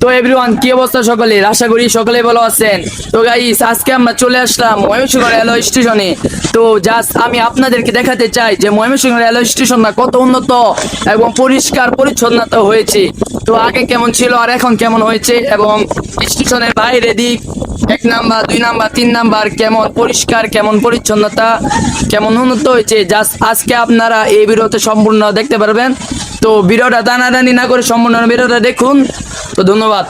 তো এভরিওয়ান, কি অবস্থা সকলের? আশা করি সকলে ভালো আছেন। তো গাইস, আজকে আমরা চলে আসলাম ময়মনসিংহ রেলওয়ে স্টেশনে। তো জাস্ট আমি আপনাদেরকে দেখাতে চাই যে ময়মনসিংহ রেলওয়ে স্টেশনটা কত উন্নত এবং পরিষ্কার পরিচ্ছন্নতা হয়েছে। তো আগে কেমন ছিল আর এখন কেমন হয়েছে, এবং স্টেশনের বাইরে দিক 1 নাম্বার 2 নাম্বার 3 নাম্বার কেমন পরিষ্কার, কেমন পরিচ্ছন্নতা, কেমন উন্নত হয়েছে, জাস্ট আজকে আপনারা এই ভিডিওতে সম্পূর্ণ দেখতে পারবেন। তো ভিডিওটা টানাটানি না করে সম্পূর্ণ ভিডিওটা দেখুন। তো ধন্যবাদ।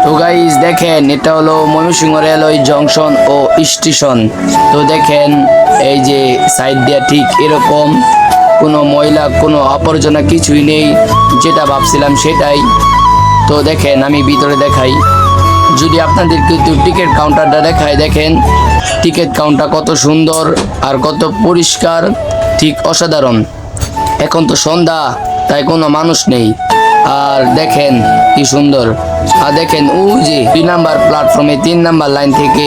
তো গাইস দেখেন, এটা হলো ময়মনসিংহ রেলওয়ে জংশন ও স্টেশন। তো দেখেন এই যে সাইড দিয়ে ঠিক এরকম কোনো ময়লা, কোনো আবর্জনা কিছুই নেই, যেটা ভাবছিলাম সেটাই। তো দেখেন আমি ভিতরে দেখাই, যদি আপনাদেরকে একটু টিকিট কাউন্টারটা দেখায়, দেখেন টিকিট কাউন্টার কত সুন্দর আর কত পরিষ্কার, ঠিক অসাধারণ। এখন তো সন্ধ্যা, তাই কোনো মানুষ নেই। আর দেখেন কি সুন্দর। আর দেখেন ওই যে 2 নাম্বার প্ল্যাটফর্মে 3 নাম্বার লাইন থেকে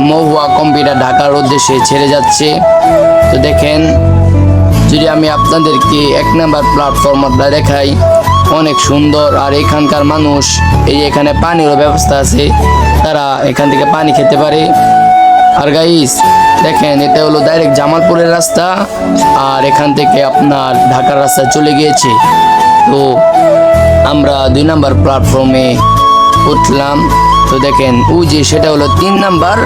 মহুয়া কম্পিউটার ঢাকার উদ্দেশ্যে ছেড়ে যাচ্ছে। তো দেখেন, যদি আমি আপনাদেরকে 1 নাম্বার প্ল্যাটফর্মটা দেখাই, অনেক সুন্দর। আর এখানকার মানুষ, এই এখানে পানিরও ব্যবস্থা আছে, তারা এখান থেকে পানি খেতে পারে। আর গাইস দেখেন, এটা হলো ডাইরেক্ট জামালপুরের রাস্তা, আর এখান থেকে আপনার ঢাকার রাস্তা চলে গিয়েছে। তো আমরা 2 নাম্বার প্ল্যাটফর্মে উঠলাম। তো দেখেন ওই যে সেটা হলো 3 নাম্বার,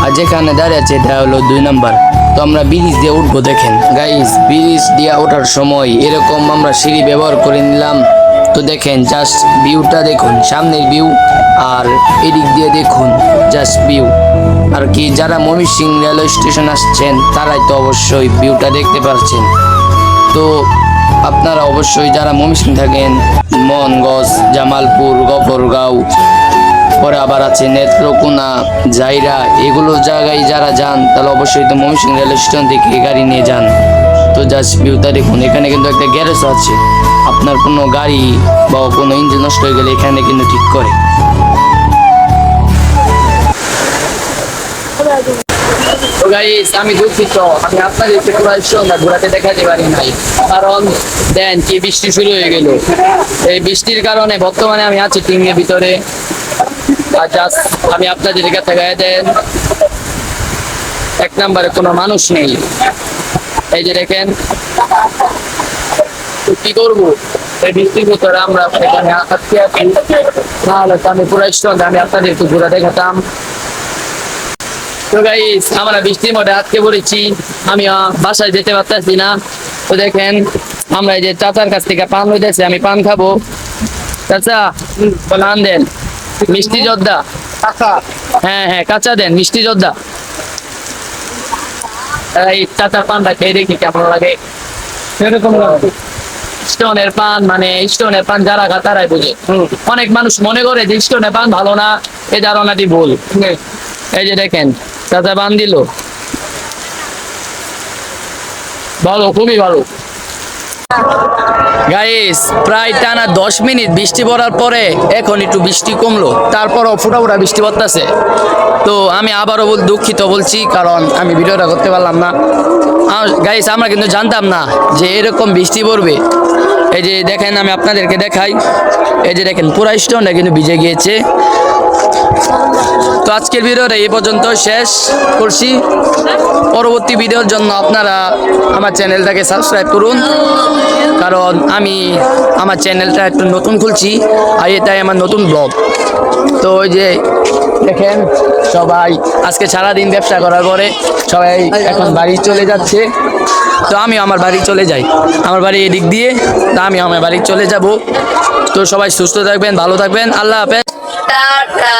আর যেখানে দাঁড়িয়ে আছে এটা হলো 2 নাম্বার। তো আমরা ব্রিজ দিয়ে উঠবো। দেখেন গাইস, ব্রিজ দিয়ে ওঠার সময় এরকম আমরা সিঁড়ি ব্যবহার করে নিলাম। তো দেখেন জাস্ট ভিউটা দেখুন, সামনের ভিউ, আর এদিক দিয়ে দেখুন জাস্ট ভিউ। আর কি, যারা ময়মনসিংহ রেলওয়ে স্টেশন আসছেন তারাই তো অবশ্যই ভিউটা দেখতে পারছেন। তো আপনারা অবশ্যই যারা ময়মনসিংহ থাকেন, মনগঞ্জ, জামালপুর, গফরগাঁও, পরে আবার আছে নেত্রকোনা, জাইরা, এগুলো জায়গায় যারা যান তাহলে অবশ্যই তো ময়মনসিংহ রেলওয়ে স্টেশন থেকে গাড়ি নিয়ে যান। তো জাস্ট ভিউটা দেখুন। এখানে কিন্তু একটা গ্যারেজ আছে, আপনার কোনো গাড়ি বা কোনো ইঞ্জিন নষ্ট হয়ে গেলে এখানে কিন্তু ঠিক করে। তো গাইস, আমি দুঃখিত, আমি আপনাদেরকে পুরো স্টেশনটা ঘোরাতে দেখাতে পারি নাই, কারণ দেন কি বৃষ্টি শুরু হয়ে গেল। এই বৃষ্টির কারণে বর্তমানে আমি আছি টিমের ভিতরে। আর জাস্ট আমি আপনাদেরকে দেখাই দেন, 1 নাম্বারে কোনো মানুষ নেই। এই যে দেখেন, কি করবো এই বৃষ্টির ভিতরে আমরা এখানে আটকে আছি, নাহলে তো আমি পুরো স্টেশনটা আমি আপনাদেরকে ঘোরা দেখাতাম। তো গাইস, আমরা বৃষ্টির মধ্যে আটকে পড়েছি, আমি বাসায় যেতে পারতেছি না। তো দেখেন, আমরা এই যে চাচার কাছ থেকে পান হইতেছে, আমি পান খাবো। চাচা পান দেন, মিষ্টি যোদ্ধা। হ্যাঁ হ্যাঁ, কাঁচা দেন, মিষ্টি যোদ্ধা। এই চাচার পানটা খেয়ে দেখি কেমন লাগে। সেরকম স্টোনের পান, মানে স্টোনের পান যারা খা তারাই বুঝে। অনেক মানুষ মনে করে যে স্টোনের পান ভালো না, এই ধারণাটি ভুল। এই যে দেখেন, চাচা পান দিল, ভালো, খুবই ভালো। গাইস, প্রায় টানা 10 মিনিট বৃষ্টি পড়ার পরে এখন একটু বৃষ্টি কমলো, তারপরও ফোঁটা ফোঁটা বৃষ্টি পড়তেছে। তো আমি আবারও দুঃখিত বলছি, কারণ আমি ভিডিওটা করতে পারলাম না। গাইস, আমরা কিন্তু জানতাম না যে এরকম বৃষ্টি পড়বে। এই যে দেখেন, আমি আপনাদেরকে দেখাই, এই যে দেখেন পুরা স্টোনটা কিন্তু ভিজে গিয়েছে। তো আজকের ভিডিওটা এই পর্যন্ত শেষ করছি। পরবর্তী ভিডিওর জন্য আপনারা আমার চ্যানেলটাকে সাবস্ক্রাইব করুন, কারণ আমি আমার চ্যানেলটা একটু নতুন খুলছি, আর এটাই আমার নতুন ব্লগ। তো ওই যে দেখেন, সবাই আজকে সারাদিন ব্যবসা করার পরে সবাই এখন বাড়ি চলে যাচ্ছে। তো আমি আমার বাড়ি চলে যাই, আমার বাড়ি এদিক দিয়ে, তা আমি আমার বাড়ি চলে যাব। তো সবাই সুস্থ থাকবেন, ভালো থাকবেন, আল্লাহ হাফেজ, টাটা।